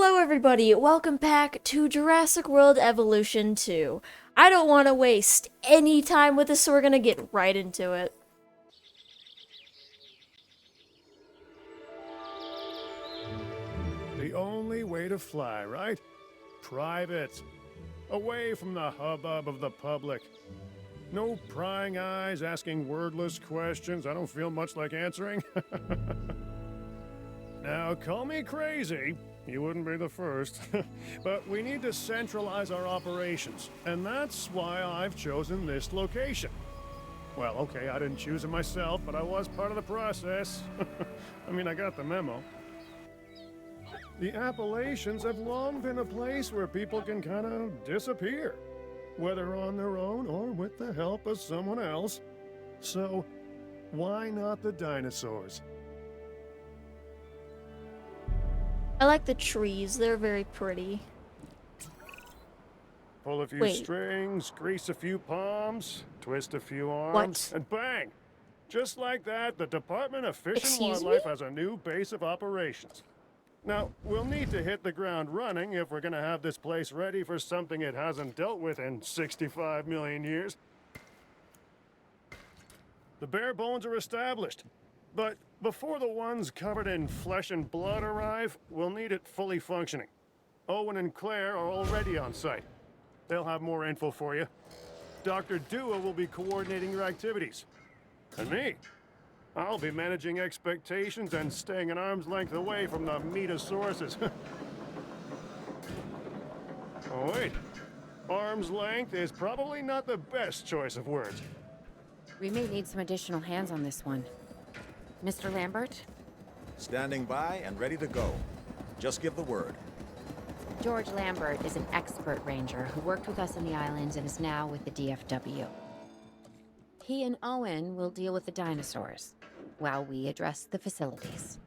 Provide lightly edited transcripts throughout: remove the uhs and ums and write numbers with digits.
Hello everybody, welcome back to Jurassic World Evolution 2. I don't want to waste any time with this, so we're gonna get right into it. The only way to fly, right? Private. Away from the hubbub of the public. No prying eyes asking wordless questions I don't feel much like answering. Now, call me crazy. You wouldn't be the first. But we need to centralize our operations, and that's why I've chosen this location. Well, okay, I didn't choose it myself, but I was part of the process. I mean, I got the memo. The Appalachians have long been a place where people can kind of disappear, whether on their own or with the help of someone else. So, why not the dinosaurs? I like the trees, they're very pretty. Pull a few Wait. strings, grease a few palms, twist a few arms, and bang! Just like that, the Department of Fish and Excuse Wildlife me? has a new base of operations. Now, we'll need to hit the ground running if we're gonna have this place ready for something it hasn't dealt with in 65 million years. The bare bones are established, but before the ones covered in flesh and blood arrive, we'll need it fully functioning. Owen and Claire are already on site. They'll have more info for you. Dr. Dua will be coordinating your activities. And me, I'll be managing expectations and staying an arm's length away from the meatosauruses. Oh wait, arm's length is probably not the best choice of words. We may need some additional hands on this one. Mr. Lambert? Standing by and ready to go. Just give the word. George Lambert is an expert ranger who worked with us in the islands and is now with the DFW. He and Owen will deal with the dinosaurs, while we address the facilities.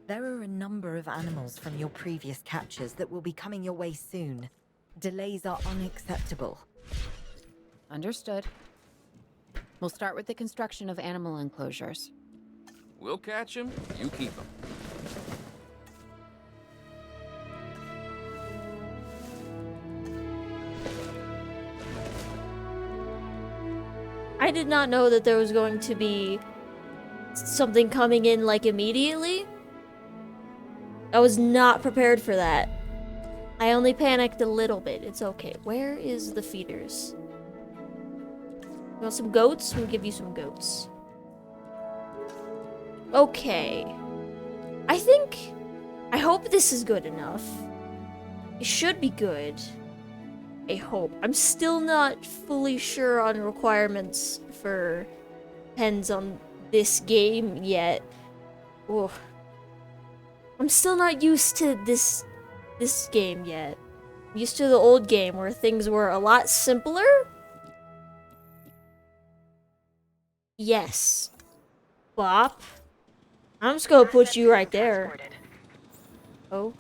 There are a number of animals from your previous catches that will be coming your way soon. Delays are unacceptable. Understood. We'll start with the construction of animal enclosures. We'll catch him, you keep him. I did not know that there was going to be something coming in, like, immediately. I was not prepared for that. I only panicked a little bit. It's okay. Where is the feeders? You want some goats? We'll give you some goats. Okay. I hope this is good enough. It should be good. I hope. I'm still not fully sure on requirements for pens on this game yet. Oh. I'm still not used to this game yet. I'm used to the old game where things were a lot simpler. Yes. Bop. I'm just gonna put you right there. Oh.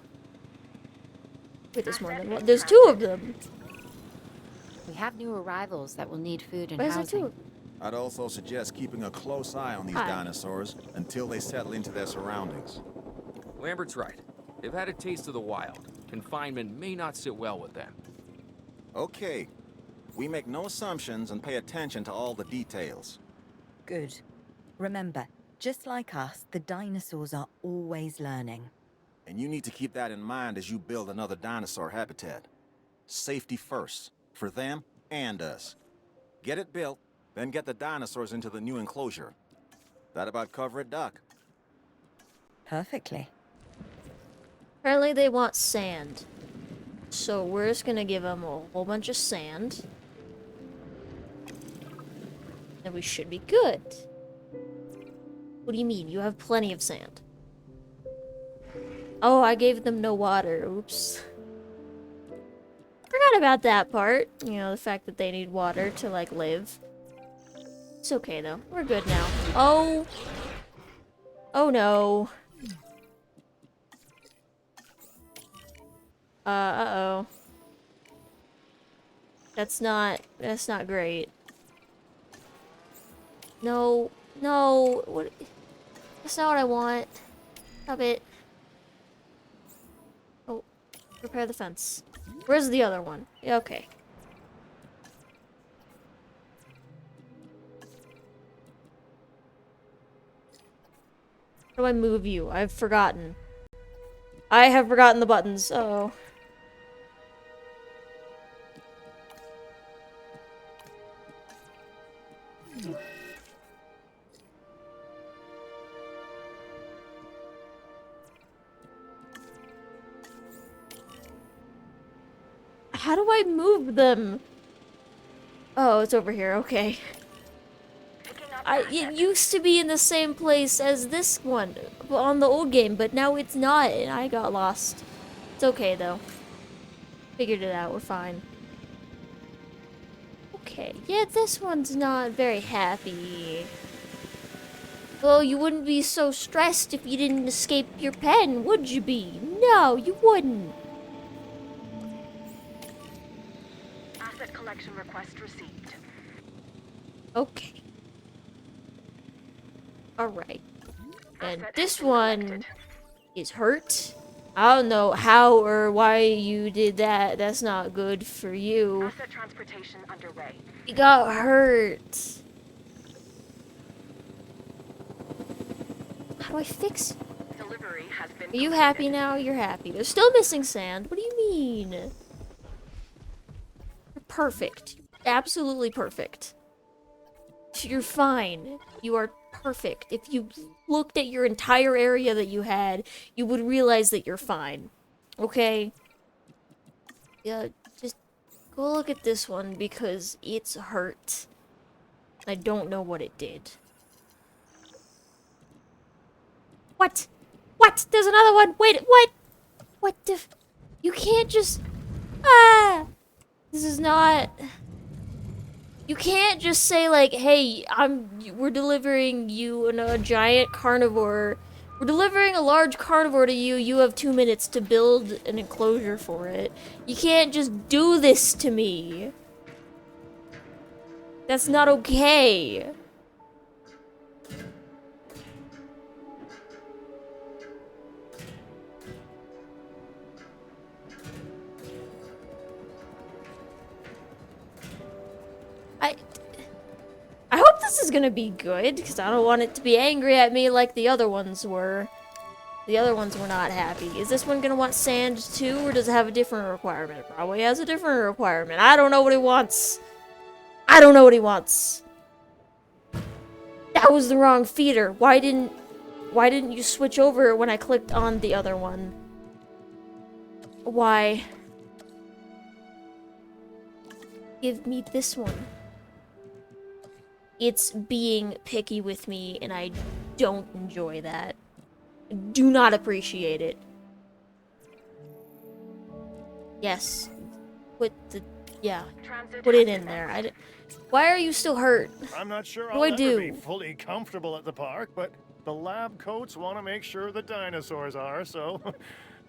Wait, there's more than one. There's two of them. We have new arrivals that will need food and Where's the housing. two? I'd also suggest keeping a close eye on these Hi. dinosaurs until they settle into their surroundings. Lambert's right. They've had a taste of the wild. Confinement may not sit well with them. Okay. We make no assumptions and pay attention to all the details. Good. Remember, just like us, the dinosaurs are always learning. And you need to keep that in mind as you build another dinosaur habitat. Safety first, for them and us. Get it built, then get the dinosaurs into the new enclosure. That about cover it, Doc? Perfectly. Apparently they want sand. So we're just gonna give them a whole bunch of sand. And we should be good. What do you mean? You have plenty of sand. Oh, I gave them no water. Oops. Forgot about that part. You know, the fact that they need water to, like, live. It's okay, though. We're good now. Oh. Oh, no. Uh-oh. That's not great. No, no, what? That's not what I want. Stop it. Repair the fence. Where's the other one? Yeah, okay. How do I move you? I've forgotten. I have forgotten the buttons. Uh-oh. How do I move them? Oh, it's over here. Okay. It used to be in the same place as this one on the old game, but now it's not, and I got lost. It's okay, though. Figured it out. We're fine. Okay. Yeah, this one's not very happy. Well, you wouldn't be so stressed if you didn't escape your pen, would you be? No, you wouldn't. Asset collection request received. Okay. Alright. And Asset this has been one collected. is hurt. I don't know how or why you did that. That's not good for you. Asset transportation underway. You got hurt. How do I fix it? Delivery has been Are you completed. happy now? You're happy. There's still missing sand. What do you mean? You're perfect. Absolutely perfect. You're fine. You are perfect. If you looked at your entire area that you had, you would realize that you're fine. Okay? Yeah, just go look at this one because it's hurt. I don't know what it did. What? What? There's another one. Wait, what? What the you can't just ah. This is not You can't just say like, "Hey, we're delivering you a giant carnivore. We're delivering a large carnivore to you. You have 2 minutes to build an enclosure for it." You can't just do this to me. That's not okay. I hope this is gonna be good, because I don't want it to be angry at me like the other ones were. The other ones were not happy. Is this one gonna want sand too, or does it have a different requirement? It probably has a different requirement. I don't know what he wants. I don't know what he wants. That was the wrong feeder. Why didn't you switch over when I clicked on the other one? Why? Give me this one. It's being picky with me, and I don't enjoy that. I do not appreciate it. Yes. Yeah. Transit Put has it in been there. Why are you still hurt? I'm not sure What do I'll I ever do? be fully comfortable at the park, but the lab coats want to make sure the dinosaurs are, so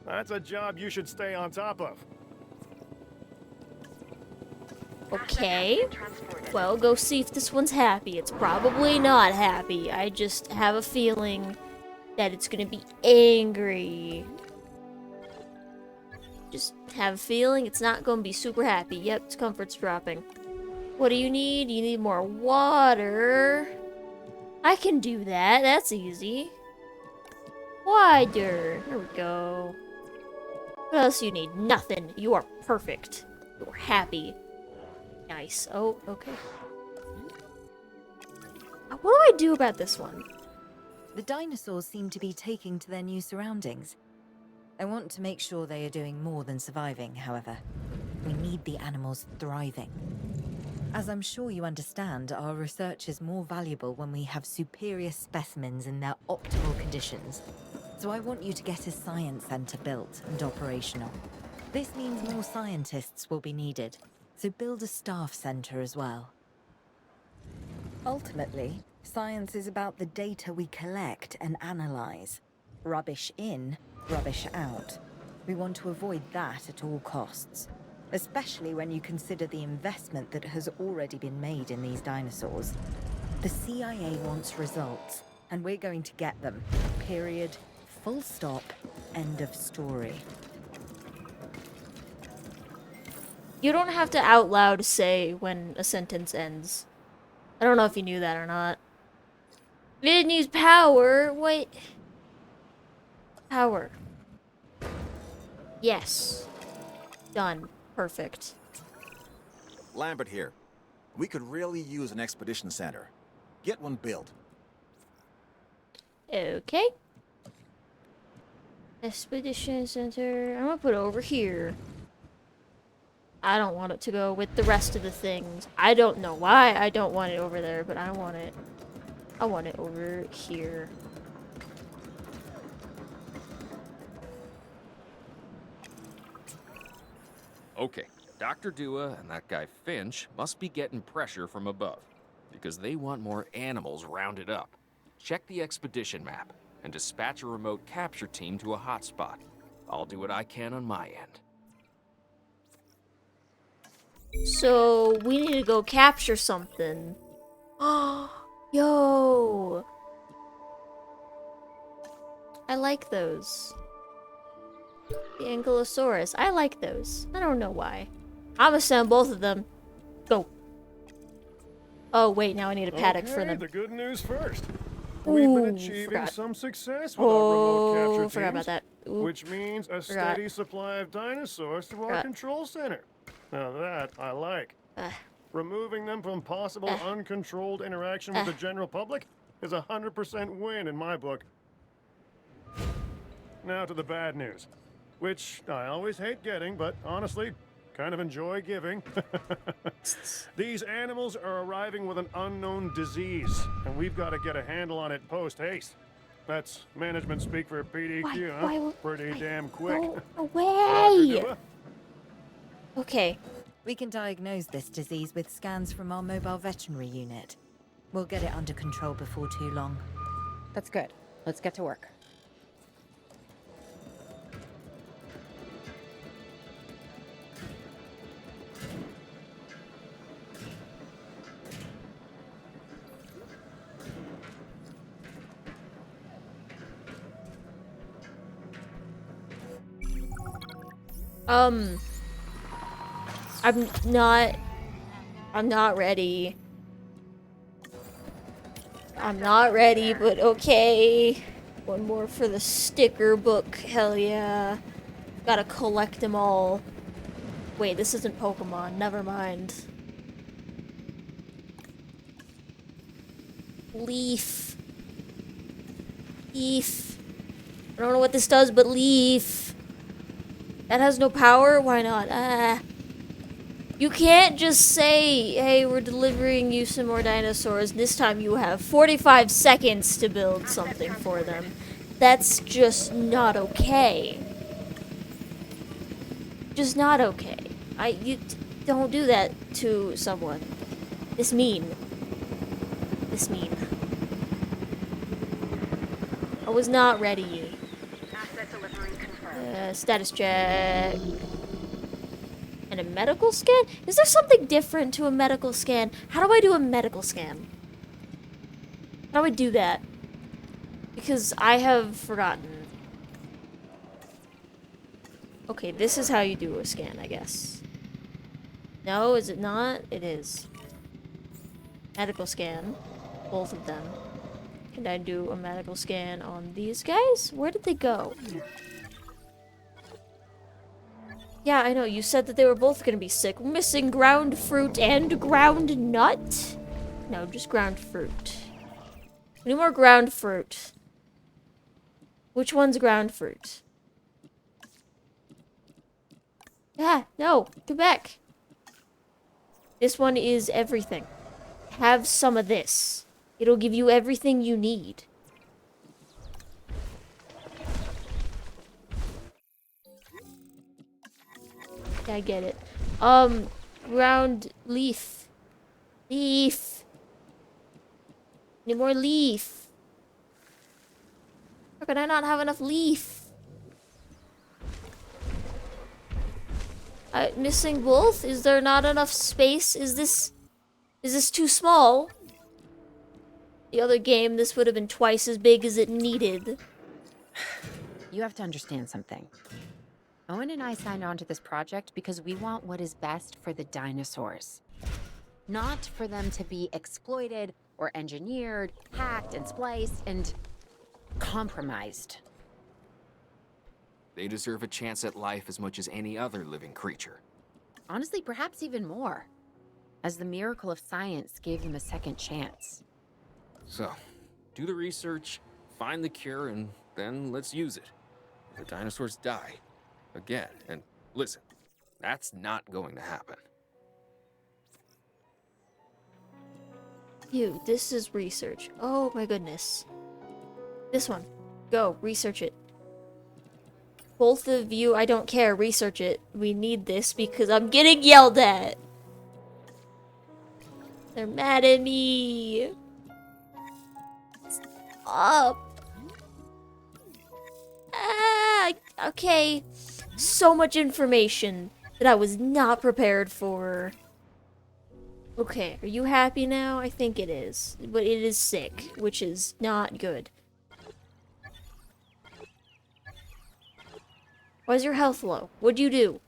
that's a job you should stay on top of. Okay. been transported. Well, go see if this one's happy. It's probably not happy. I just have a feeling that it's gonna be angry. Just have a feeling it's not gonna be super happy. Yep, its comfort's dropping. What do you need? You need more water. I can do that. That's easy. Water. There we go. What else you need? Nothing. You are perfect. You're happy. Nice. Oh, okay. What do I do about this one? The dinosaurs seem to be taking to their new surroundings. I want to make sure they are doing more than surviving, however. We need the animals thriving. As I'm sure you understand, our research is more valuable when we have superior specimens in their optimal conditions. So I want you to get a science center built and operational. This means more scientists will be needed, so build a staff center as well. Ultimately, science is about the data we collect and analyze. Rubbish in, rubbish out. We want to avoid that at all costs, especially when you consider the investment that has already been made in these dinosaurs. The CIA wants results, and we're going to get them. Period. Full stop. End of story. You don't have to out loud say when a sentence ends. I don't know if you knew that or not. It needs power. Wait. Power. Yes. Done. Perfect. Lambert here. We could really use an expedition center. Get one built. Okay. Expedition center. I'm gonna put it over here. I don't want it to go with the rest of the things. I don't know why I don't want it over there, but I want it over here. Okay, Dr. Dua and that guy Finch must be getting pressure from above, because they want more animals rounded up. Check the expedition map, and dispatch a remote capture team to a hotspot. I'll do what I can on my end. So, we need to go capture something. Yo! I like those. The Enclosures. I like those. I don't know why. I'm gonna send both of them. Go. Oh, wait, now I need a paddock for them. The good news first. We've been achieving forgot. some success with our remote capture teams, Forgot about that. Ooh. which means a Forgot. steady supply of dinosaurs to our Forgot. control center. Now that I like. Removing them from possible uncontrolled interaction with the general public is a 100% win in my book. Now to the bad news, which I always hate getting, but honestly, kind of enjoy giving. These animals are arriving with an unknown disease, and we've got to get a handle on it post-haste. That's management speak for PDQ, huh? Pretty damn quick. Go away! Okay. We can diagnose this disease with scans from our mobile veterinary unit. We'll get it under control before too long. That's good. Let's get to work. I'm not ready. I'm not ready, but okay. One more for the sticker book, hell yeah. Gotta collect them all. Wait, this isn't Pokemon, never mind. Leaf. Leaf. I don't know what this does, but leaf. That has no power? Why not? You can't just say, hey, we're delivering you some more dinosaurs. This time you have 45 seconds to build something for them. That's just not okay. Just not okay. You don't do that to someone. This mean. This mean. I was not ready. Asset delivery confirmed. Status check. And a medical scan? Is there something different to a medical scan? How do I do a medical scan? How do I do that? Because I have forgotten. Okay, this is how you do a scan, I guess. No, is it not? It is. Medical scan. Both of them. Can I do a medical scan on these guys? Where did they go? Yeah, I know. You said that they were both gonna be sick. Missing ground fruit and ground nut? No, just ground fruit. We need more ground fruit. Which one's ground fruit? Yeah, no. Come back. This one is everything. Have some of this. It'll give you everything you need. I get it. Ground leaf. Leaf. Need more leaf. How could I not have enough leaf? Missing both? Is there not enough space? Is this too small? The other game, this would have been twice as big as it needed. You have to understand something. Owen and I signed on to this project because we want what is best for the dinosaurs. Not for them to be exploited or engineered, hacked and spliced and compromised. They deserve a chance at life as much as any other living creature. Honestly, perhaps even more, as the miracle of science gave them a second chance. So, do the research, find the cure, and then let's use it. The dinosaurs die. Again. And listen, that's not going to happen. You, this is research. Oh my goodness. This one. Go, research it. Both of you, I don't care, research it. We need this because I'm getting yelled at. They're mad at me. Stop. Ah, okay. So much information that I was not prepared for. Okay, are you happy now? I think it is. But it is sick, which is not good. Why is your health low? What'd you do?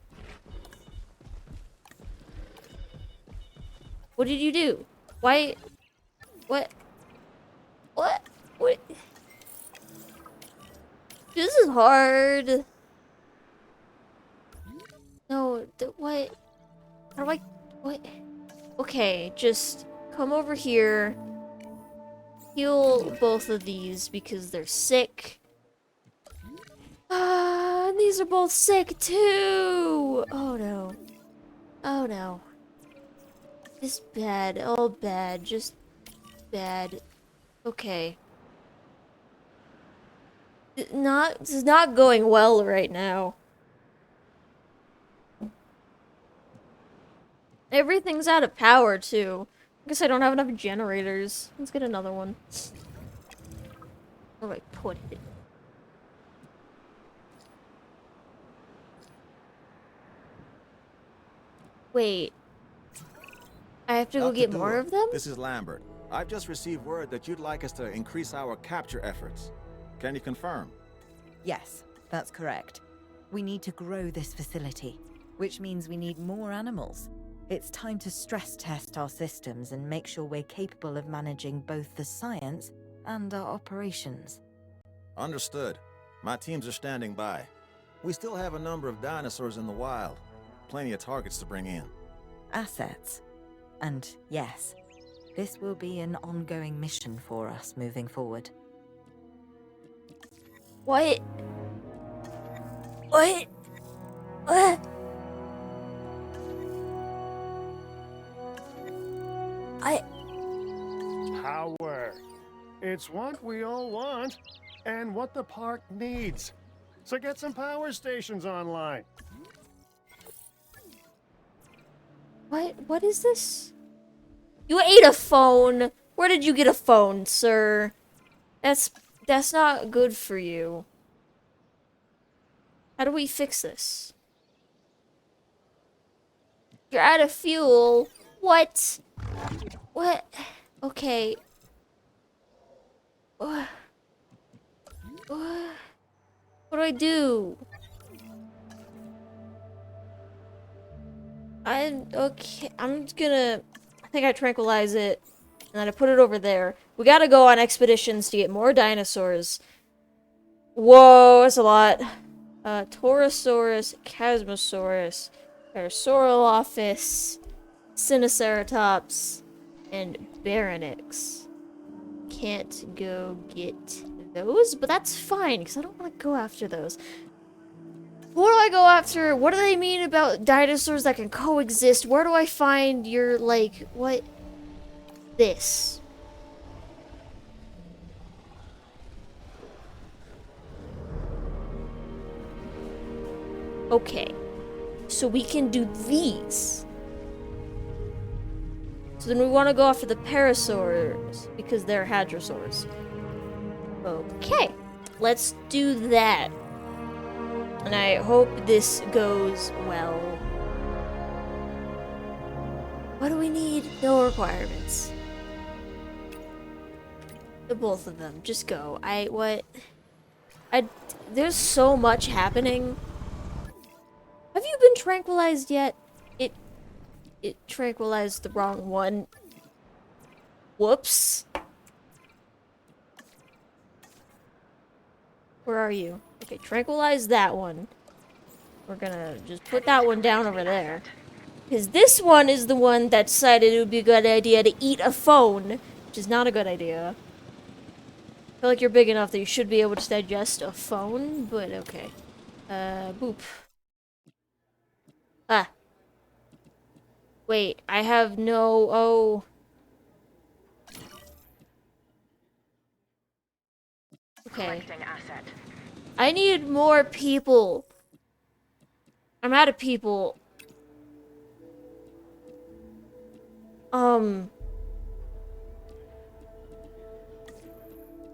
What did you do? Why? What? What? What? This is hard. No, what? How do I? What? Okay, just come over here. Heal both of these because they're sick. Ah, and these are both sick too. Oh no. Oh no. Just bad. All bad. Just bad. Okay. This is not going well right now. Everything's out of power, too. I guess I don't have enough generators. Let's get another one. Where do I put it? Wait. I have to go Dr. get Dewar, more of them? This is Lambert. I've just received word that you'd like us to increase our capture efforts. Can you confirm? Yes, that's correct. We need to grow this facility, which means we need more animals. It's time to stress test our systems and make sure we're capable of managing both the science and our operations. Understood. My teams are standing by. We still have a number of dinosaurs in the wild. Plenty of targets to bring in. Assets. And yes, this will be an ongoing mission for us moving forward. What? What? What? Power. It's what we all want, and what the park needs. So get some power stations online. What is this? You ate a phone. Where did you get a phone, sir? That's not good for you. How do we fix this? You're out of fuel. What? What? Okay. What do I do? Okay. I think I tranquilize it. And then I put it over there. We gotta go on expeditions to get more dinosaurs. Whoa, that's a lot. Taurosaurus, Chasmosaurus, Parasaurolophus, Sinoceratops, and Baronix. Can't go get those, but that's fine, because I don't want to go after those. What do I go after? What do they mean about dinosaurs that can coexist? Where do I find your, like, what? This. Okay. So we can do these. So then we want to go after the Parasaurs, because they're Hadrosaurs. Okay. Let's do that. And I hope this goes well. What do we need? No requirements. The both of them. Just go. There's so much happening. Have you been tranquilized yet? It tranquilized the wrong one. Whoops. Where are you? Okay, tranquilize that one. We're gonna just put that one down over there. Because this one is the one that decided it would be a good idea to eat a phone, which is not a good idea. I feel like you're big enough that you should be able to digest a phone, but okay. Boop. Ah. Wait, I have no... Oh. Okay. I need more people. I'm out of people.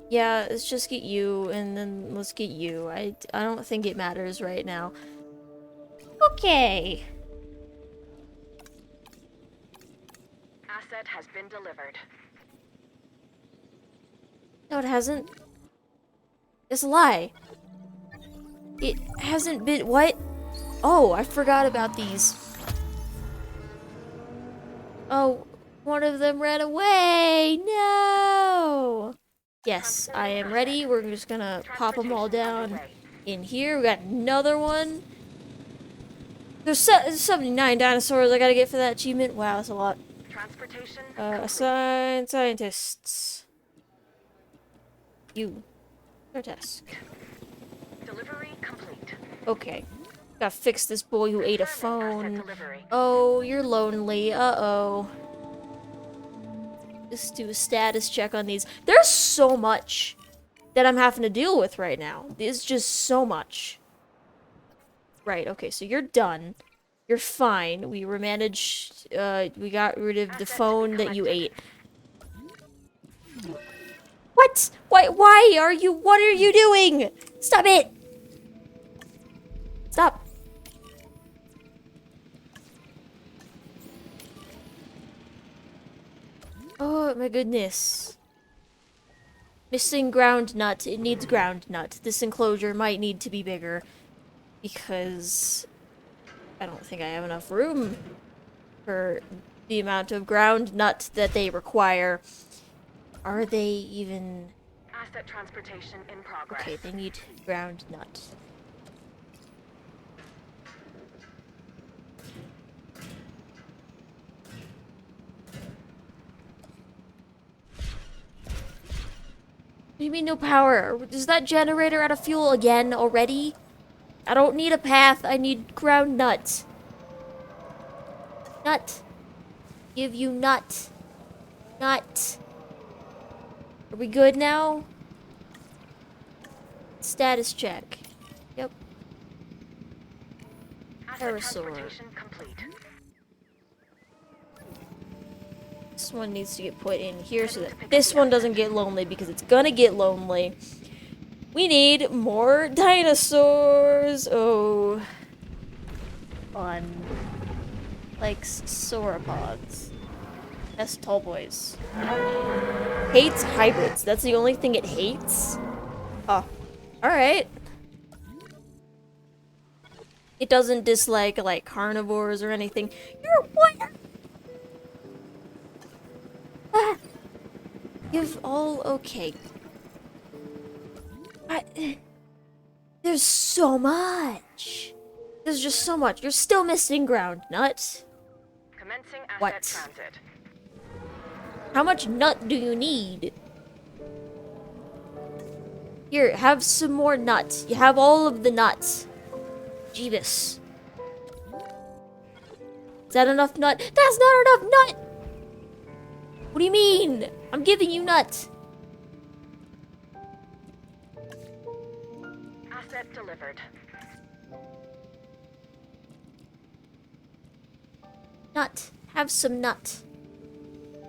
Yeah, let's just get you, and then let's get you. I don't think it matters right now. Okay. Asset has been delivered. No, it hasn't. It's a lie. It hasn't been... What? Oh, I forgot about these. Oh, one of them ran away. No. Yes, I am ready. We're just gonna pop them all down in here. We got another one. There's 79 dinosaurs I gotta get for that achievement. Wow, that's a lot. Transportation. Assign scientists. You. Your task. Delivery complete. Okay. Gotta fix this boy who ate a phone. Asset delivery. Oh, you're lonely. Uh-oh. Just do a status check on these. There's so much that I'm having to deal with right now. There's just so much. Right, okay, so you're done. You're fine. We managed, we got rid of the phone that you ate. What? Why are you, what are you doing? Stop it! Stop. Oh my goodness. Missing ground nut. It needs ground nut. This enclosure might need to be bigger because I don't think I have enough room for the amount of ground nut that they require. Are they even... Asset transportation in progress. Okay, they need ground nut. What do you mean no power? Is that generator out of fuel again already? I don't need a path, I need ground nut. Nut. Give you nut. Nut. Are we good now? Status check. Yep. Asset Taurosaurus. transportation complete. This one needs to get put in here so that this one doesn't get lonely because it's gonna get lonely. We need more dinosaurs. Oh. Fun. Likes sauropods. That's tall boys. Hates hybrids. That's the only thing it hates? Oh. Alright. It doesn't dislike, like, carnivores or anything. You're what? Ah. You've all... Okay. There's so much. There's just so much. You're still missing ground nut. Commencing asset What? transit. How much nut do you need? Here, have some more nuts. You have all of the nuts. Jeebus. Is that enough nut? That's not enough nut! What do you mean? I'm giving you nuts. Asset delivered. Nut. Have some nut.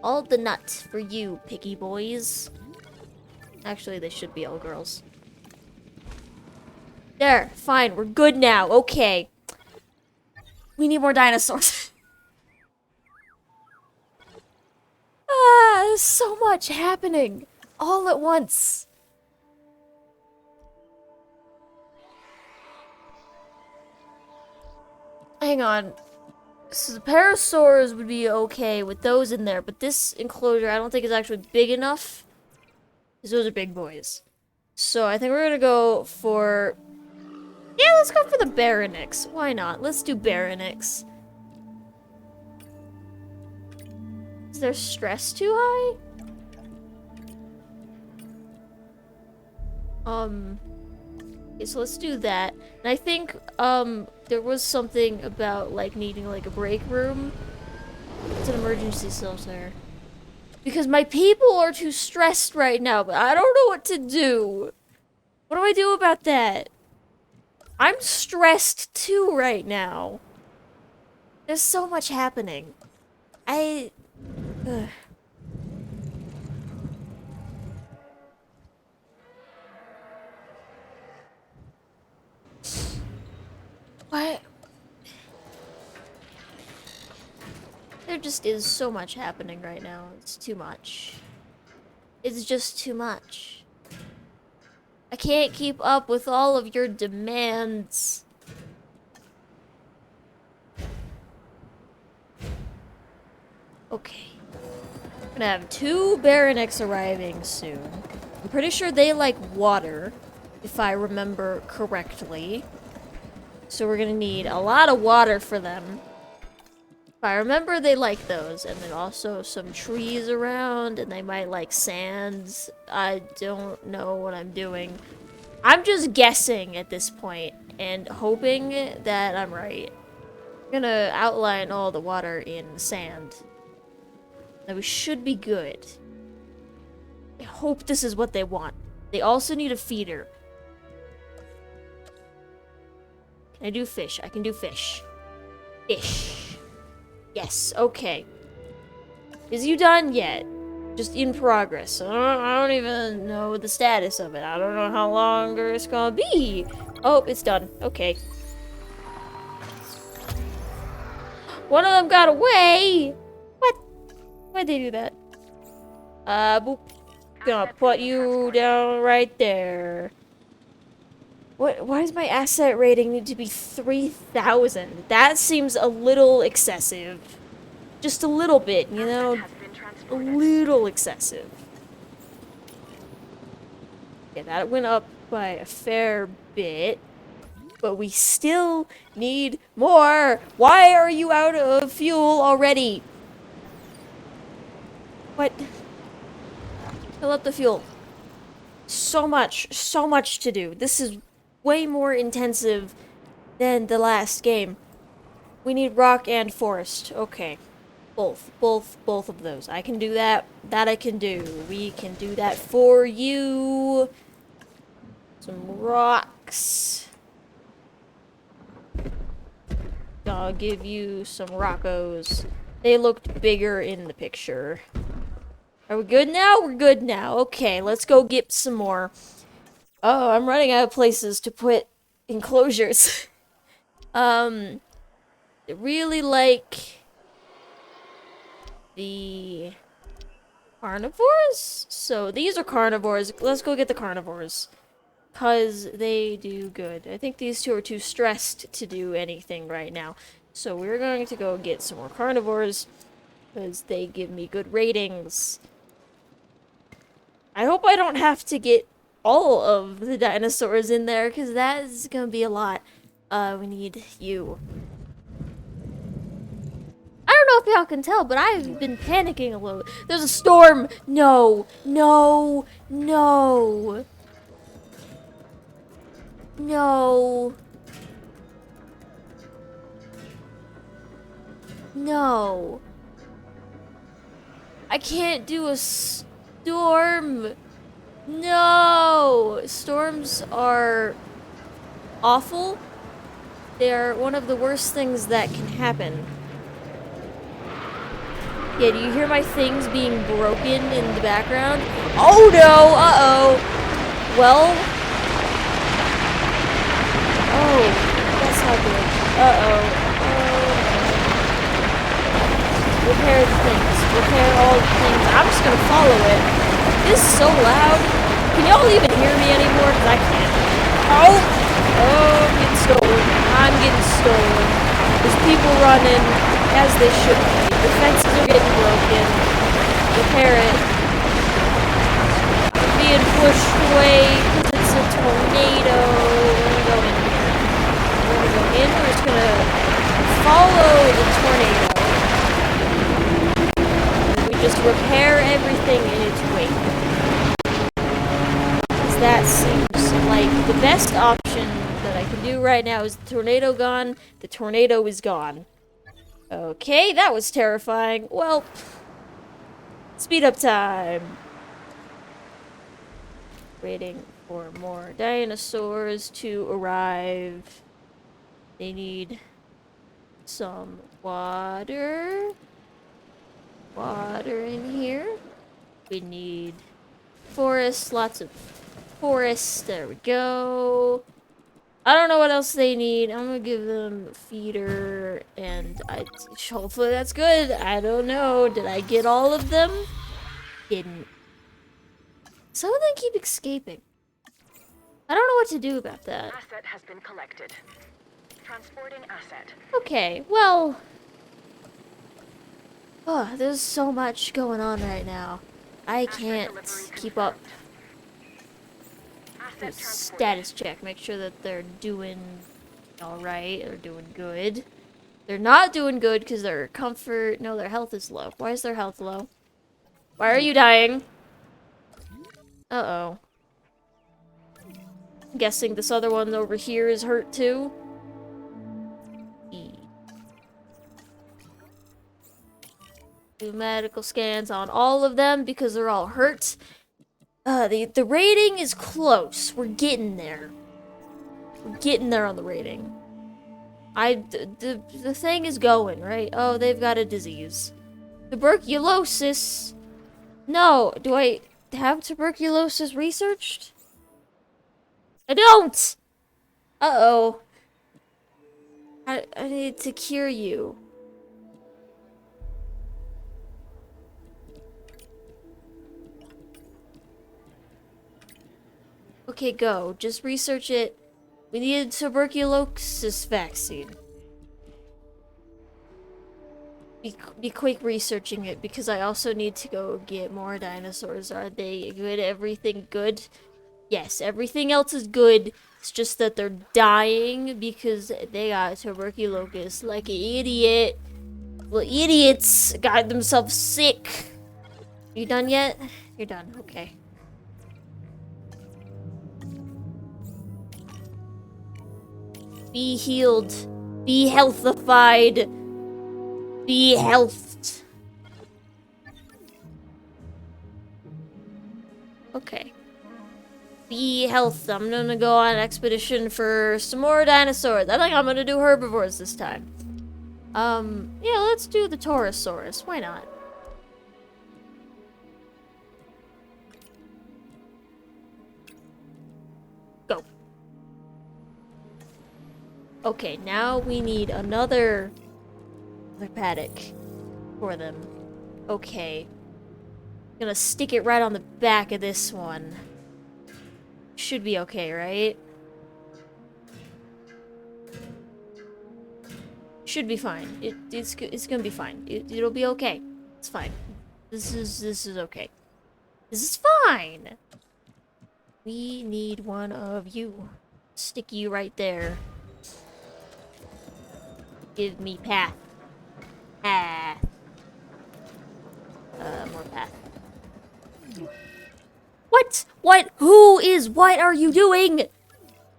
All the nut for you, picky boys. Actually, they should be all girls. There. Fine. We're good now. Okay. We need more dinosaurs. There's so much happening. All at once. Hang on. So the Parasaurs would be okay with those in there, but this enclosure I don't think is actually big enough. Because those are big boys. So I think we're gonna go for... Yeah, let's go for the Baronix. Why not? Let's do Baronix. Is their stress too high? Okay, so let's do that. And I think, there was something about, like, needing, like, a break room. It's an emergency shelter. Because my people are too stressed right now, but I don't know what to do. What do I do about that? I'm stressed too right now. There's so much happening. Ugh. What? There just is so much happening right now. It's too much. It's just too much. I can't keep up with all of your demands. Okay. I'm gonna have 2 Baronix arriving soon. I'm pretty sure they like water, if I remember correctly. So we're gonna need a lot of water for them. If I remember, they like those. And then also some trees around, and they might like sands. I don't know what I'm doing. I'm just guessing at this point and hoping that I'm right. I'm gonna outline all the water in sand. Now we should be good. I hope this is what they want. They also need a feeder. Can I do fish? I can do fish. Fish. Yes, okay. Is you done yet? Just in progress. I don't even know the status of it. I don't know how longer it's gonna be. Oh, it's done. Okay. One of them got away! What? Why'd they do that? Boop. Gonna put you down right there. What? Why does my asset rating need to be 3,000? That seems a little excessive. Just a little bit, you know? A little excessive. Yeah, that went up by a fair bit. But we still need more! Why are you out of fuel already? What? Fill up the fuel. So much to do. This is way more intensive than the last game. We need rock and forest. Okay. Both of those. I can do that. That I can do. We can do that for you. Some rocks. I'll give you some rockos. They looked bigger in the picture. Are we good now? We're good now. Okay, let's go get some more. Oh, I'm running out of places to put enclosures. I really like the carnivores. So these are carnivores. Let's go get the carnivores. Because they do good. I think these two are too stressed to do anything right now. So we're going to go get some more carnivores. Because they give me good ratings. I hope I don't have to get all of the dinosaurs in there, because that is going to be a lot. We need you. I don't know if y'all can tell, but I've been panicking a little. There's a storm! No! No! No! No! No! I can't do a storm! No! Storms are awful. They are one of the worst things that can happen. Yeah, do you hear my things being broken in the background? Oh no! Uh-oh! Well... Oh, that's not good. Uh-oh. Repair the things. Repair all the things. I'm just gonna follow it. This is so loud. Can y'all even hear me anymore? Because I can't. Oh! Oh, I'm getting stolen. I'm getting stolen. There's running as they should be. The fences are getting broken. Repair it. I'm being pushed away because it's a tornado. We're gonna go in here. We're gonna go in. We're just gonna follow the tornado. And we just repair everything in its wake. Because that seems like the best option that I can do right now. Is the tornado gone? The tornado is gone. Okay, that was terrifying. Well, speed up time. Waiting for more dinosaurs to arrive. They need some water. Water in here. We need forest, lots of forest. There we go. I don't know what else they need. I'm gonna give them feeder, and hopefully that's good. I don't know. Did I get all of them? Didn't. Some of them keep escaping. I don't know what to do about that. Asset has been collected. Transporting asset. Okay, well... Oh, there's so much going on right now. I can't keep up. Asset Status check. Make sure that they're doing alright or doing good. They're not doing good because their comfort... No, their health is low. Why is their health low? Why are you dying? Uh-oh. I'm guessing this other one over here is hurt too. Do medical scans on all of them because they're all hurt. The rating is close. We're getting there. We're getting there on the rating. The thing is going, right? Oh, they've got a disease. Tuberculosis. No, do I have tuberculosis researched? I don't! Uh-oh. I need to cure you. Okay, go. Just research it. We need a tuberculosis vaccine. Be quick researching it because I also need to go get more dinosaurs. Are they good? Everything good? Yes, everything else is good. It's just that they're dying because they got tuberculosis like an idiot. Well, idiots got themselves sick. You done yet? You're done. Okay. Be healed. Be healthified. Be healthed. Okay. Be health. I'm gonna go on an expedition for some more dinosaurs. I think I'm gonna do herbivores this time. Yeah, let's do the Taurosaurus. Why not? Go. Okay, now we need another paddock for them. Okay. Gonna stick it right on the back of this one. Should be okay, right? Should be fine. It's gonna be fine. It'll be okay. It's fine. This is okay. This is fine. We need one of you. Stick you right there. Give me path. Path. More path. What? What? Who is? What are you doing?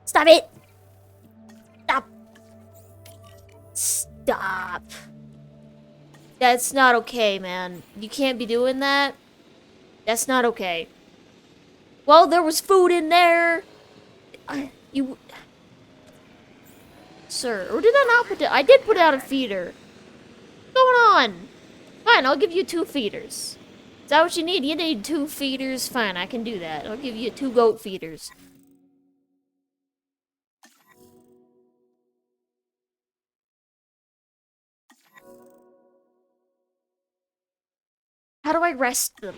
Stop it! Stop! Stop! That's not okay, man. You can't be doing that. That's not okay. Well, there was food in there. You... Sir, or did I not put it? I did put out a feeder. What's going on? Fine, I'll give you 2 feeders. Is that what you need? You need 2 feeders? Fine, I can do that. I'll give you 2 goat feeders. How do I rest them?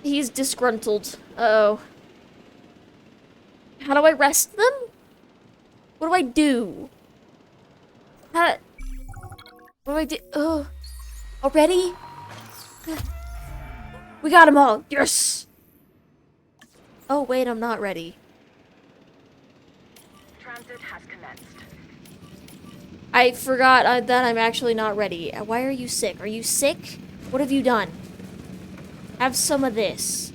He's disgruntled. Uh-oh. How do I rest them? What do I do? What do I do? Oh, already? We got them all. Yes! Oh, wait, I'm not ready. Transit has commenced. I forgot that I'm actually not ready. Why are you sick? Are you sick? What have you done? Have some of this.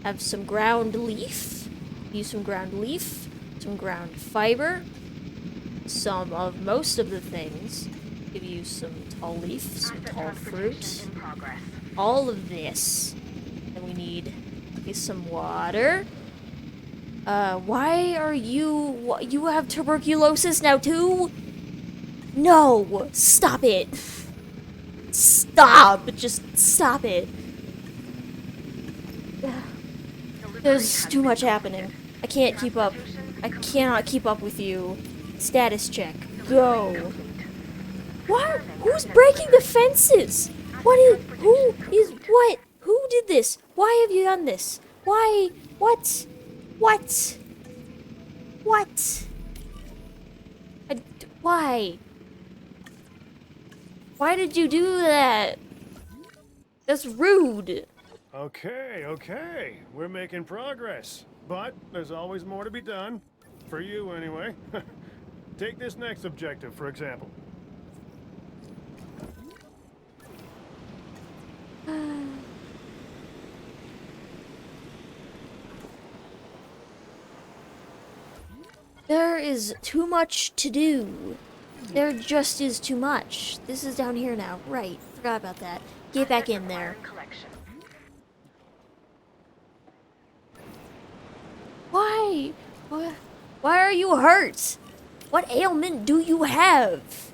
Have some ground leaf. Use some ground leaf. Some ground fiber. Some of most of the things. Give you some tall leaf, some Asset tall transportation fruit. in progress. All of this. And we need some water. Why are you... You have tuberculosis now too? No! Stop it! Stop! Just stop it. There's too much happening. I can't keep up. I cannot keep up with you. Status check. Go. What? Who's breaking the fences? What Who did this? Why have you done this? Why? What? What? What? Why? Why did you do that? That's rude. Okay. We're making progress. But there's always more to be done. For you, anyway. Take this next objective, for example. There is too much to do. There just is too much. This is down here now. Right. Forgot about that. Get back in there. Collection. Why? Why are you hurt? What ailment do you have?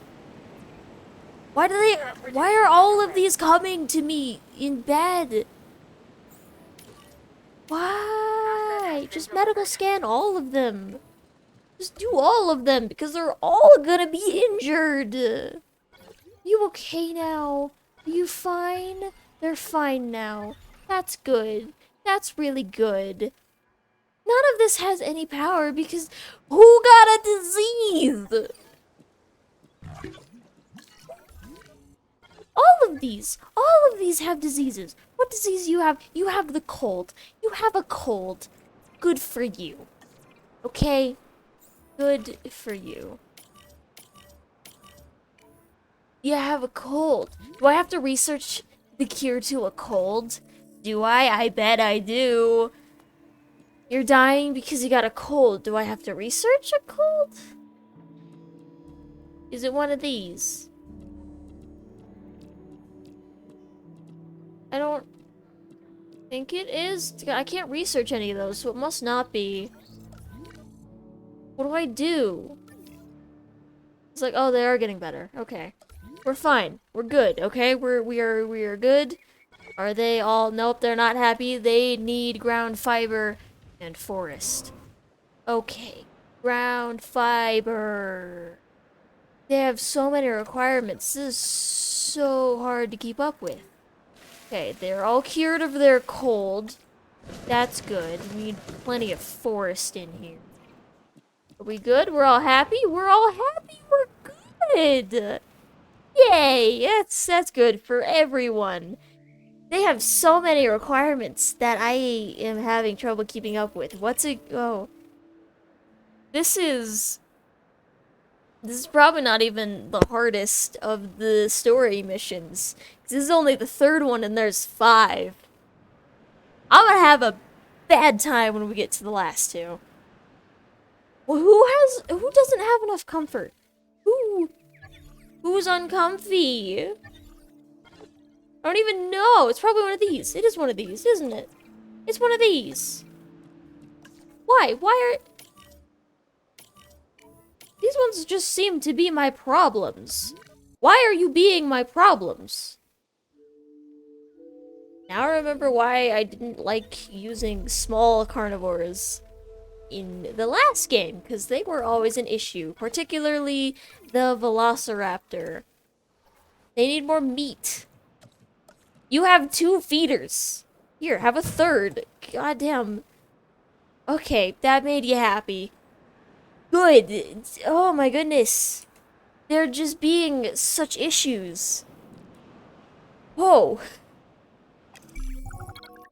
Why are all of these coming to me in bed? Why? Just medical scan all of them. Just do all of them because they're all gonna be injured. You okay now? Are you fine? They're fine now. That's good. That's really good. None of this has any power because who got a disease? All of these have diseases. What disease you have? You have the cold. You have a cold. Good for you. Okay? Good for you. You have a cold. Do I have to research the cure to a cold? Do I? I bet I do. You're dying because you got a cold. Do I have to research a cold? Is it one of these? I don't think it is. I can't research any of those, so it must not be. What do I do? It's like, oh, they are getting better. Okay. We're fine. We're good, okay? We are good. Are they all? Nope, they're not happy. They need ground fiber and forest. Okay. Ground fiber. They have so many requirements. This is so hard to keep up with. Okay, they're all cured of their cold. That's good. We need plenty of forest in here. Are we good? We're all happy? We're all happy. We're good. Yay! That's good for everyone. They have so many requirements that I am having trouble keeping up with. Oh. This is probably not even the hardest of the story missions. This is only the third one and there's 5. I'm gonna have a bad time when we get to the last 2. Well, who doesn't have enough comfort? Who's uncomfy? I don't even know. It's probably one of these. It is one of these, isn't it? It's one of these. Why? These ones just seem to be my problems. Why are you being my problems? Now I remember why I didn't like using small carnivores in the last game, because they were always an issue, particularly the Velociraptor. They need more meat. You have 2 feeders. Here, have a third. Goddamn. Okay, that made you happy. Good. Oh my goodness. They're just being such issues. Whoa.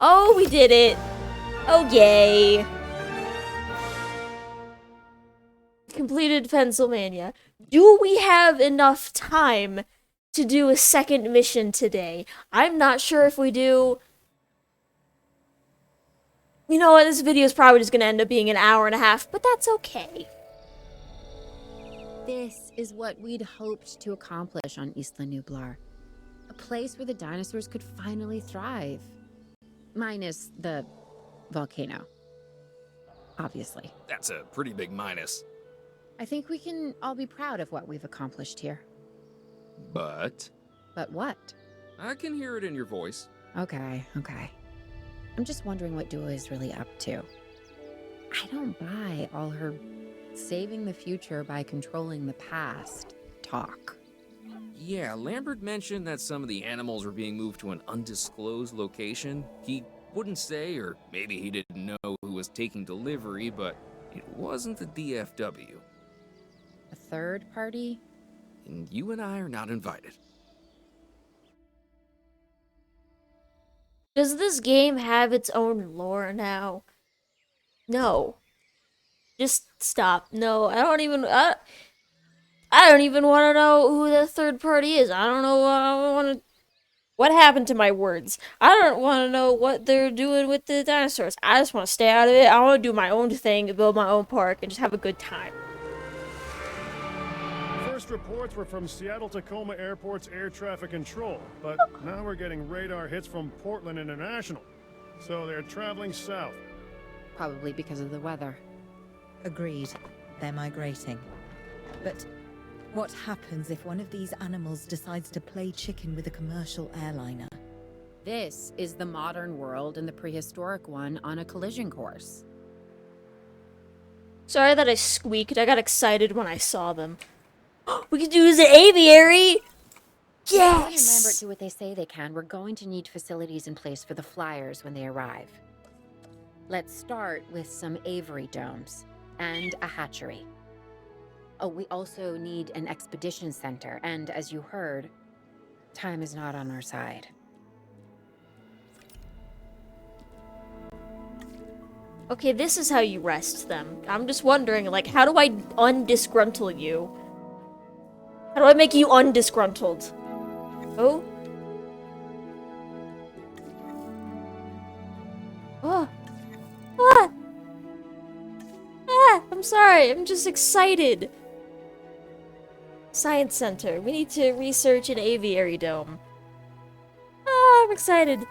Oh, we did it. Oh, yay. Completed Pennsylvania. Do we have enough time to do a second mission today? I'm not sure if we do. You know what? This video is probably just going to end up being an hour and a half, but that's okay. This is what we'd hoped to accomplish on Isla Nublar. A place where the dinosaurs could finally thrive. Minus the volcano. Obviously. That's a pretty big minus. I think we can all be proud of what we've accomplished here. But But what? I can hear it in your voice. Okay. I'm just wondering what Dua is really up to. I don't buy all her saving the future by controlling the past talk. Yeah, Lambert mentioned that some of the animals were being moved to an undisclosed location. He wouldn't say, or maybe he didn't know who was taking delivery, but it wasn't the DFW. A third party? And you and I are not invited. Does this game have its own lore now? No. Just stop. No, I don't even want to know who the third party is. I don't know. I don't want to. What happened to my words? I don't want to know what they're doing with the dinosaurs. I just want to stay out of it. I want to do my own thing, build my own park, and just have a good time. First reports were from Seattle-Tacoma Airport's air traffic control, but now we're getting radar hits from Portland International. So they're traveling south. Probably because of the weather. Agreed. They're migrating. But what happens if one of these animals decides to play chicken with a commercial airliner? This is the modern world and the prehistoric one on a collision course. Sorry that I squeaked. I got excited when I saw them. We can do the aviary! If Kelly and Lambert Yes! do what they say they can, we're going to need facilities in place for the flyers when they arrive. Let's start with some aviary domes and a hatchery. Oh, we also need an expedition center, and as you heard, time is not on our side. Okay, this is how you rest them. I'm just wondering, like, how do I undisgruntle you? How do I make you undisgruntled? Oh? Oh. Ah! Ah! I'm sorry, I'm just excited. Science Center. We need to research an aviary dome. Ah, I'm excited.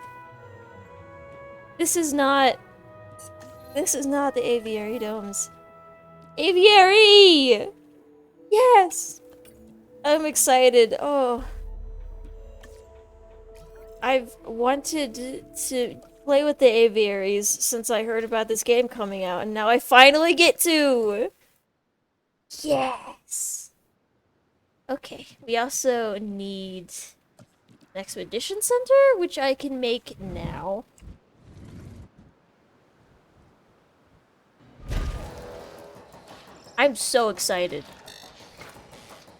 This is not the aviary domes. Aviary! Yes! I'm excited. Oh. I've wanted to play with the aviaries since I heard about this game coming out, and now I finally get to! Yes! Okay, we also need an expedition center, which I can make now. I'm so excited.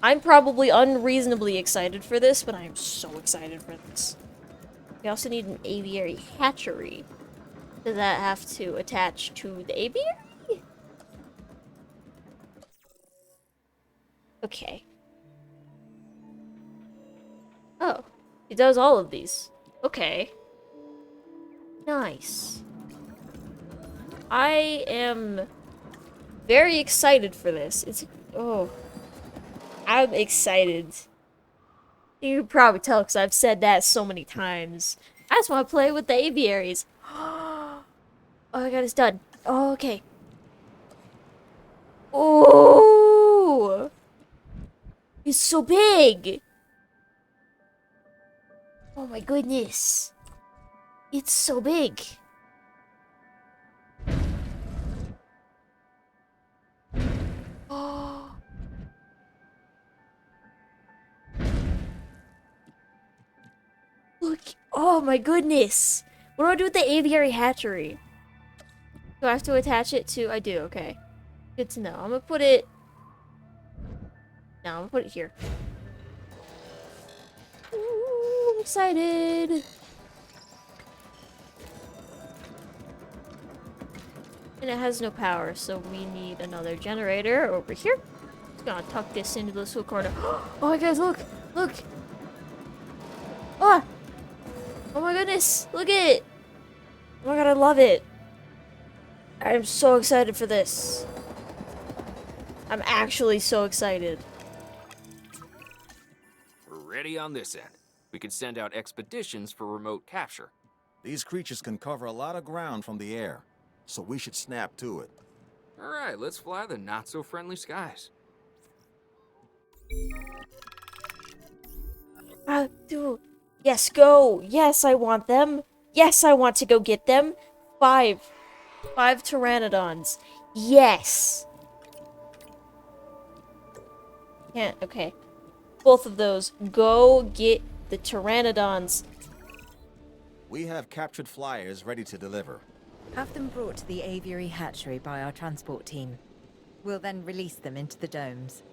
I'm probably unreasonably excited for this, but I am so excited for this. We also need an aviary hatchery. Does that have to attach to the aviary? Okay. Oh, it does all of these. Okay. Nice. I am very excited for this. I'm excited. You can probably tell because I've said that so many times. I just want to play with the aviaries. Oh my god, it's done. Oh, okay. Oh! It's so big! Oh my goodness. It's so big. Oh. Look. Oh my goodness. What do I do with the aviary hatchery? Do I have to attach it to... I do, okay. Good to know. I'm gonna put it... No, I'm gonna put it here. Ooh, I'm excited. And it has no power, so we need another generator over here. Just gonna tuck this into this little corner. Oh my guys, look! Look! Ah! Oh my goodness! Look at it! Oh my god, I love it! I'm so excited for this. I'm actually so excited. We're ready on this end. We could send out expeditions for remote capture. These creatures can cover a lot of ground from the air, so we should snap to it. All right, let's fly the not-so-friendly skies. Dude. Yes, go! Yes, I want them! Yes, I want to go get them! 5 Pteranodons. Yes! Can't, okay. Both of those. Go get the Pteranodons. We have captured flyers ready to deliver. Have them brought to the aviary hatchery by our transport team. We'll then release them into the domes.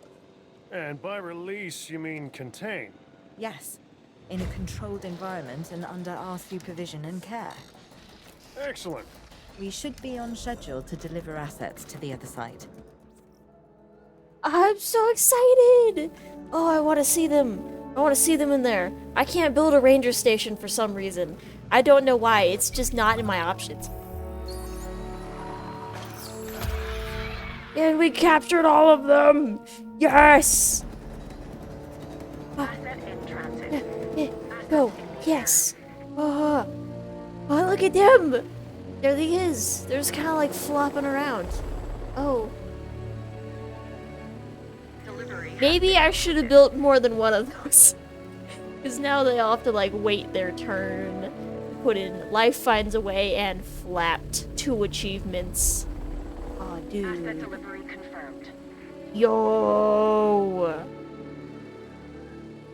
And by release, you mean contain? Yes, in a controlled environment and under our supervision and care. Excellent. We should be on schedule to deliver assets to the other site. I'm so excited! Oh, I want to see them. I want to see them in there. I can't build a ranger station for some reason. I don't know why. It's just not in my options. And we captured all of them! Yes! Asset in transit. Go! Yes! Oh, look at them! There he is! They're just kind of like flopping around. Oh. Delivery. Maybe I should have built more than one of those. Because now they all have to like wait their turn. Put in Life Finds a Way and Flapped. 2 achievements. Oh, Asset dude. delivery confirmed. Yo!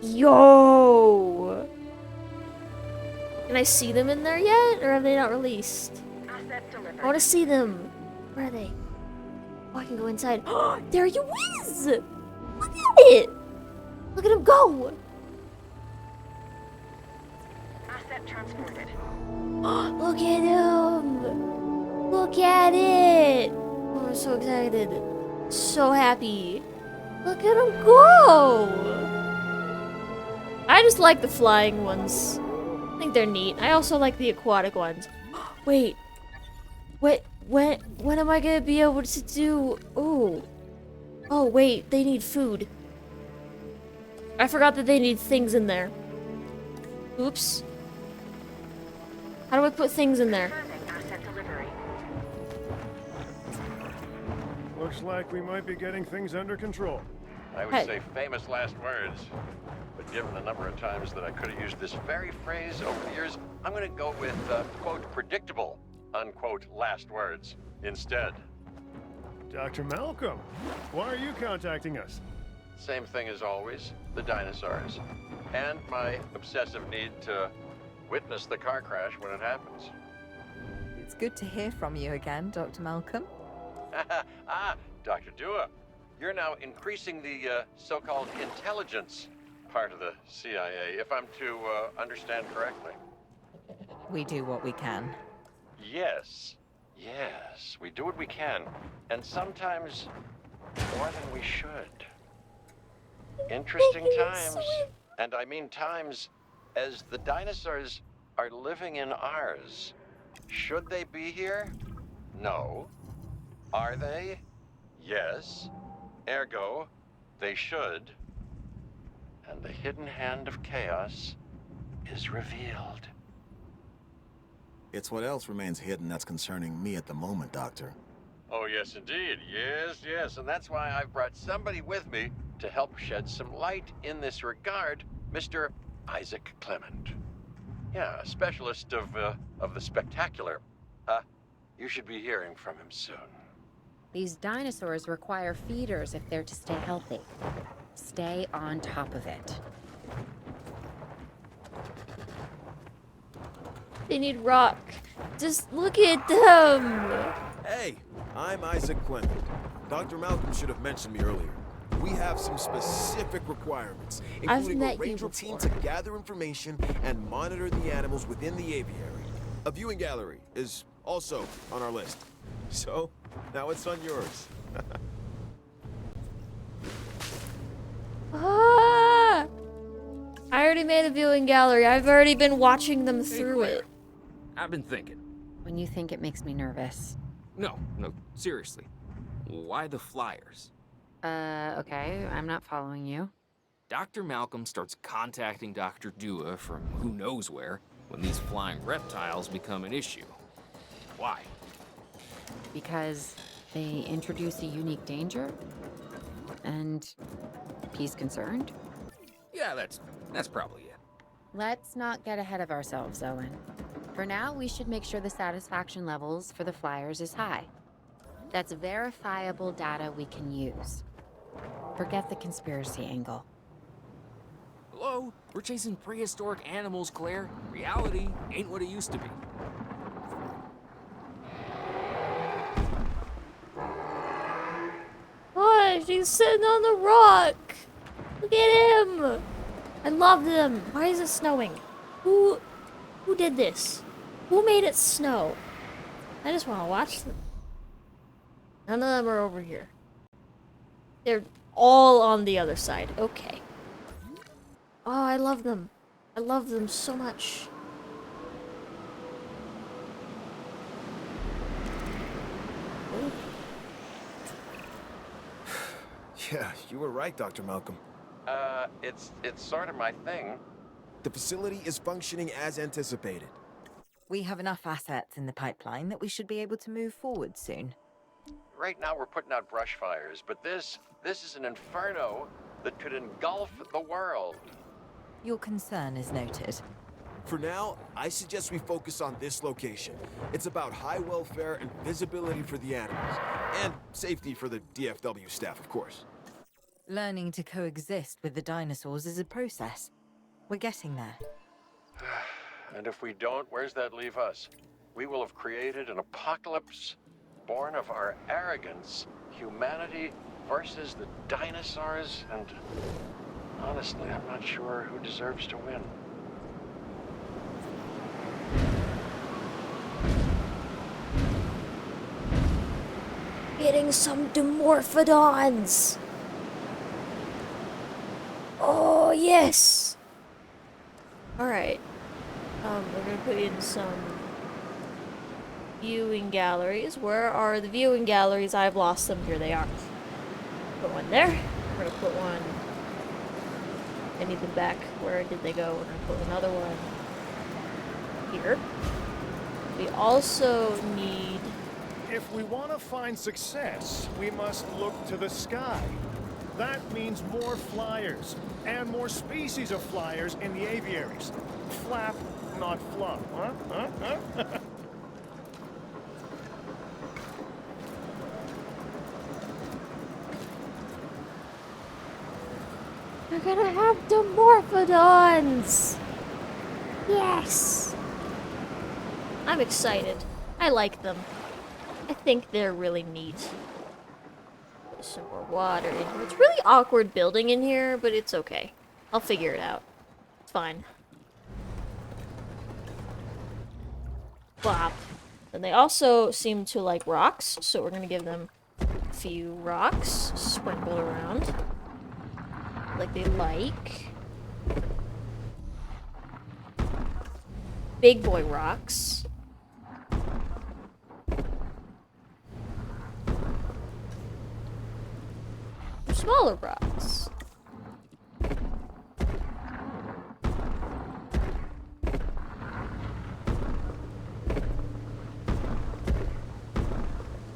Yo! Can I see them in there yet? Or have they not released? Asset delivered. I want to see them. Where are they? Oh, I can go inside. Oh, there you is! Look at it! Look at him go! Asset transported. Look at him! Look at it! Oh, I'm so excited. So happy. Look at him go! I just like the flying ones. I think they're neat. I also like the aquatic ones. Wait. When am I gonna be able to do... Oh, wait. They need food. I forgot that they need things in there. Oops. How do I put things in there? Confirming asset delivery. Looks like we might be getting things under control. I would Hey. say famous last words, but given the number of times that I could have used this very phrase over the years, I'm going to go with, quote, predictable, unquote, last words instead. Dr. Malcolm, why are you contacting us? Same thing as always, the dinosaurs, and my obsessive need to witness the car crash when it happens. It's good to hear from you again, Dr. Malcolm. Dr. Dua, you're now increasing the so-called intelligence part of the CIA, if I'm to understand correctly. We do what we can. Yes, we do what we can, and sometimes more than we should. Interesting times, and I mean times as the dinosaurs are living in ours. Should they be here? No. Are they? Yes. Ergo, they should. And the hidden hand of chaos is revealed. It's what else remains hidden that's concerning me at the moment, Doctor. Oh, yes, indeed. Yes. And that's why I've brought somebody with me to help shed some light in this regard, Mr. Isaac Clement. Yeah, a specialist of the spectacular. You should be hearing from him soon. These dinosaurs require feeders if they're to stay healthy. Stay on top of it. They need rock. Just look at them! Hey, I'm Isaac Clement. Dr. Malcolm should have mentioned me earlier. We have have some specific requirements, I've including met a you ranger team before. to gather information and monitor the animals within the aviary. A viewing gallery is also on our list. So, now it's on yours. Ah! I already made a viewing gallery. I've already been watching them Hey, through Claire, it. I've been thinking. When you think it makes me nervous. No, seriously. Why the flyers? Okay, I'm not following you. Dr. Malcolm starts contacting Dr. Dua from who knows where when these flying reptiles become an issue. Why? Because they introduce a unique danger? And he's concerned? Yeah, that's probably it. Let's not get ahead of ourselves, Owen. For now, we should make sure the satisfaction levels for the flyers is high. That's verifiable data we can use. Forget the conspiracy angle. Hello? We're chasing prehistoric animals, Claire. Reality ain't what it used to be. Oh, she's sitting on the rock. Look at him. I love them. Why is it snowing? Who did this? Who made it snow? I just want to watch them. None of them are over here. They're all on the other side. Okay. Oh, I love them. I love them so much. Oh. Yeah, you were right, Dr. Malcolm. It's sort of my thing. The facility is functioning as anticipated. We have enough assets in the pipeline that we should be able to move forward soon. Right now we're putting out brush fires, but this is an inferno that could engulf the world. Your concern is noted. For now, I suggest we focus on this location. It's about high welfare and visibility for the animals. And safety for the DFW staff, of course. Learning to coexist with the dinosaurs is a process. We're getting there. And if we don't, where's that leave us? We will have created an apocalypse born of our arrogance, humanity versus the dinosaurs, and honestly, I'm not sure who deserves to win. Getting some Dimorphodons. Oh, yes. All right. We're gonna put in some viewing galleries. Where are the viewing galleries? I've lost them. Here they are. Put one there. We're gonna put one. I need them back. Where did they go? We're gonna put another one here. We also need. If we want to find success, we must look to the sky. That means more flyers, and more species of flyers in the aviaries. Flap, not flop, huh? We're gonna have Dimorphodons! Yes! I'm excited. I like them. I think they're really neat. There's some more water in here. It's really awkward building in here, but it's okay. I'll figure it out. It's fine. Flop. And they also seem to like rocks, so we're gonna give them a few rocks sprinkled around. Like they like. Big boy rocks. Smaller rocks.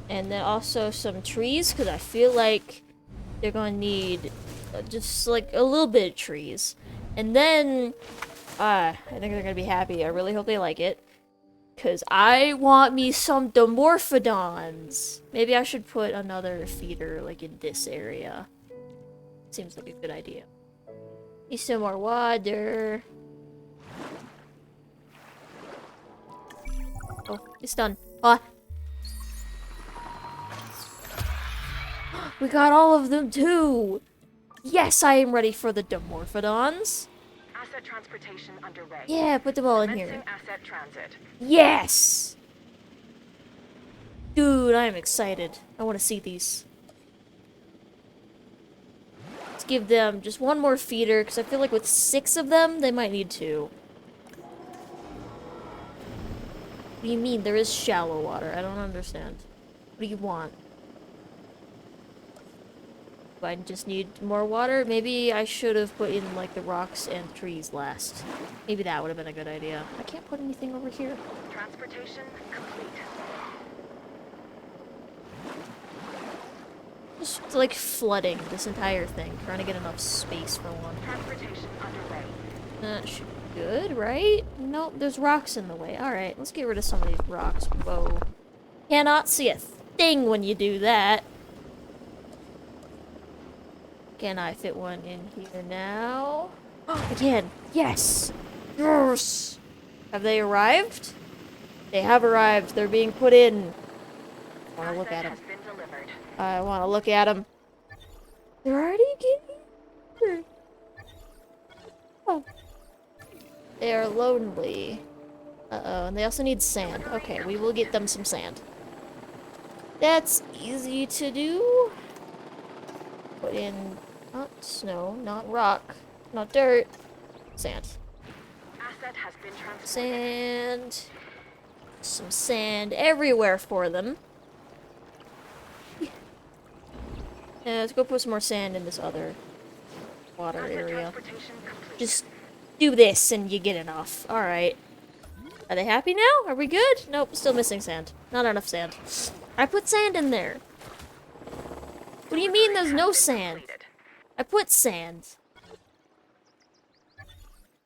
And then also some trees, because I feel like they're going to need just like a little bit of trees. And then, I think they're going to be happy. I really hope they like it. Because I want me some Dimorphodons. Maybe I should put another feeder like in this area. Seems like a good idea. Need some more water. Oh, it's done. Ah. We got all of them too. Yes, I am ready for the Dimorphodons. Asset transportation underway. Yeah, put them all in Commencing here. asset transit. Yes! Dude, I am excited. I want to see these. Let's give them just one more feeder, because I feel like with 6 of them, they might need 2. What do you mean? There is shallow water. I don't understand. What do you want? Do I just need more water? Maybe I should have put in, like, the rocks and trees last. Maybe that would have been a good idea. I can't put anything over here. Transportation complete. Just, like, flooding this entire thing. Trying to get enough space for one. Transportation underway. That should be good, right? Nope, there's rocks in the way. Alright, let's get rid of some of these rocks. Whoa. Cannot see a thing when you do that. Can I fit one in here now? Again, yes! Yes! Have they arrived? They have arrived. They're being put in. I want to look at them. Has been delivered. I want to look at them. They're already getting here. Oh. They are lonely. Uh-oh, and they also need sand. Okay, we will get them some sand. That's easy to do. Put in, not snow, not rock, not dirt, sand. Asset has been transported. Sand. Some sand everywhere for them. Let's go put some more sand in this other water Asset area. transportation complete. Just do this and you get enough. Alright. Are they happy now? Are we good? Nope, still missing sand. Not enough sand. I put sand in there. What do you mean there's no sand? Completed. I put sand.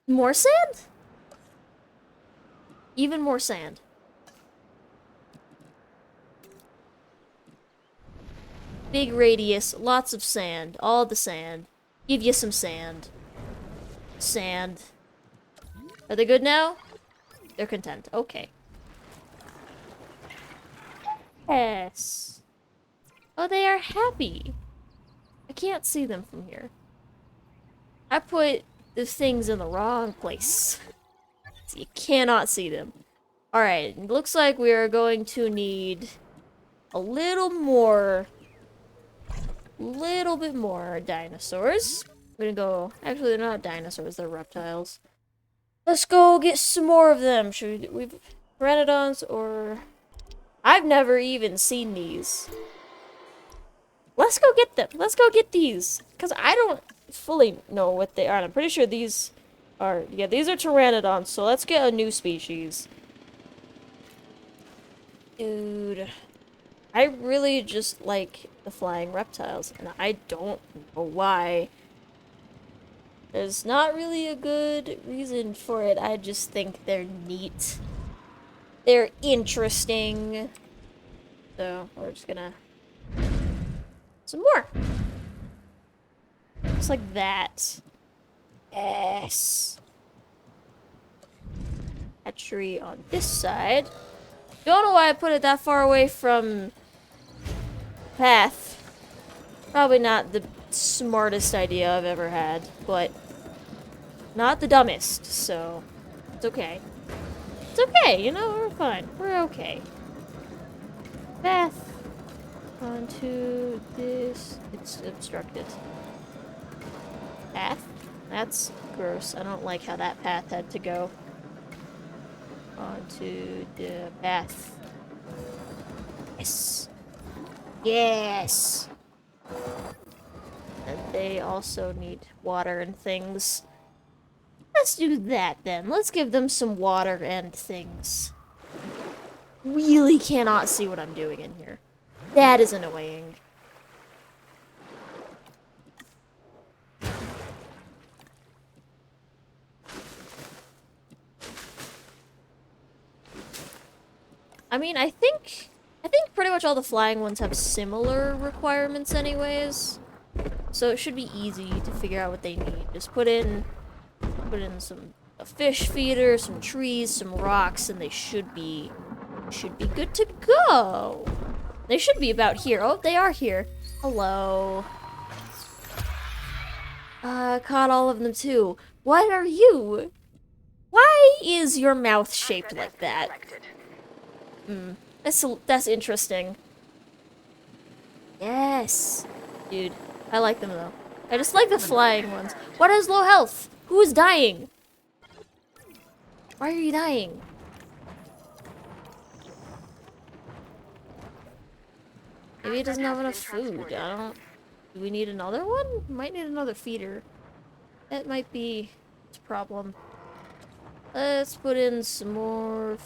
More sand? Even more sand. Big radius, lots of sand, all the sand. Give you some sand. Sand. Are they good now? They're content. Okay. Yes. Oh, they are happy. I can't see them from here. I put the things in the wrong place. So you cannot see them. Alright, it looks like we are going to need a little bit more dinosaurs. I'm gonna go, actually they're not dinosaurs, they're reptiles. Let's go get some more of them. Should we, Pteranodons or... I've never even seen these. Let's go get them. Let's go get these. Because I don't fully know what they are. I'm pretty sure these are... Yeah, these are Pteranodons, so let's get a new species. Dude. I really just like the flying reptiles, and I don't know why. There's not really a good reason for it. I just think they're neat. They're interesting. So, we're just gonna... Some more! Just like that. Yes! Hatchery on this side. Don't know why I put it that far away from... path. Probably not the smartest idea I've ever had, but... not the dumbest, so... it's okay. It's okay, you know, we're fine. We're okay. Path onto this. It's obstructed. Path? That's gross. I don't like how that path had to go. Onto the path. Yes. Yes! And they also need water and things. Let's do that then. Let's give them some water and things. Really cannot see what I'm doing in here. That is annoying. I mean, I think pretty much all the flying ones have similar requirements anyways. So it should be easy to figure out what they need. Just put in a fish feeder, some trees, some rocks, and they should be good to go. They should be about here. Oh, they are here. Hello. Caught all of them too. What are you? Why is your mouth shaped Asset like has that? been selected. That's interesting. Yes. Dude, I like them though. I just like the flying ones. What is low health? Who is dying? Why are you dying? Maybe it doesn't have enough food. I don't... Do we need another one? Might need another feeder. That might be a problem. Let's put in some more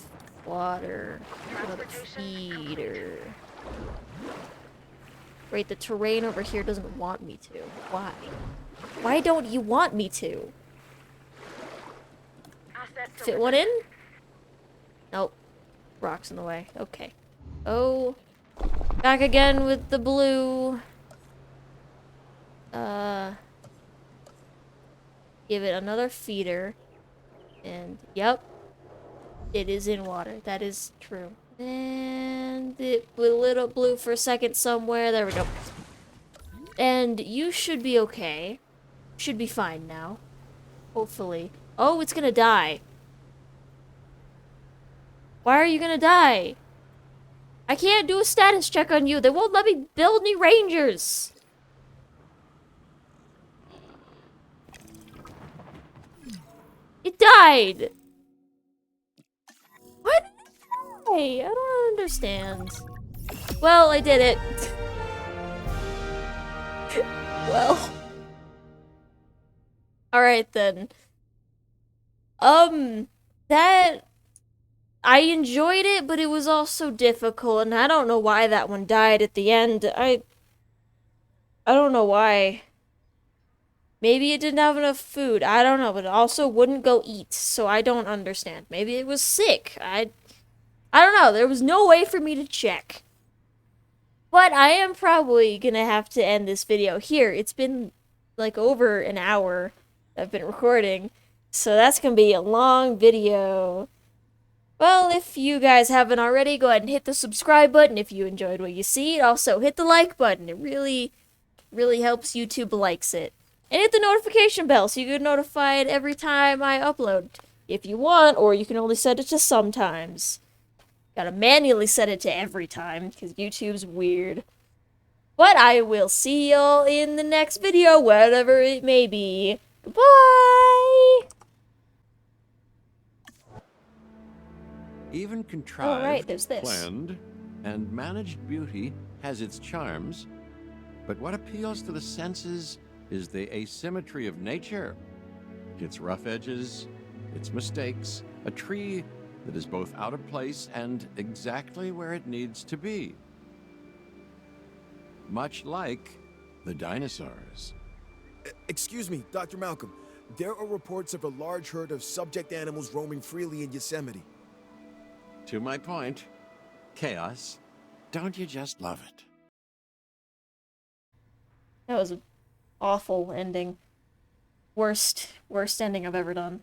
water. Another feeder. Wait, the terrain over here doesn't want me to. Why? Why don't you want me to? Asset Fit one in? Nope. Rocks in the way. Okay. Oh. Back again with the blue. Give it another feeder. And, yep. It is in water. That is true. And it lit up blue for a second somewhere. There we go. And you should be okay. Should be fine now. Hopefully. Oh, it's gonna die. Why are you gonna die? I can't do a status check on you. They won't let me build any rangers. It died. What? Hey, I don't understand. Well, I did it. Well. Alright then. That... I enjoyed it, but it was also difficult, and I don't know why that one died at the end. I don't know why. Maybe it didn't have enough food. I don't know, but it also wouldn't go eat, so I don't understand. Maybe it was sick. I don't know. There was no way for me to check. But I am probably gonna have to end this video here. It's been like over an hour I've been recording, so that's gonna be a long video. Well, if you guys haven't already, go ahead and hit the subscribe button if you enjoyed what you see. Also, hit the like button. It really helps YouTube likes it. And hit the notification bell so you get notified every time I upload. If you want, or you can only set it to sometimes. Gotta manually set it to every time, because YouTube's weird. But I will see y'all in the next video, whatever it may be. Goodbye! Even contrived, right, there's this. planned, and managed beauty has its charms, but what appeals to the senses is the asymmetry of nature. Its rough edges, its mistakes, a tree that is both out of place and exactly where it needs to be. Much like the dinosaurs. Excuse me, Dr. Malcolm. There are reports of a large herd of subject animals roaming freely in Yosemite. To my point, chaos. Don't you just love it? That was an awful ending. Worst ending I've ever done.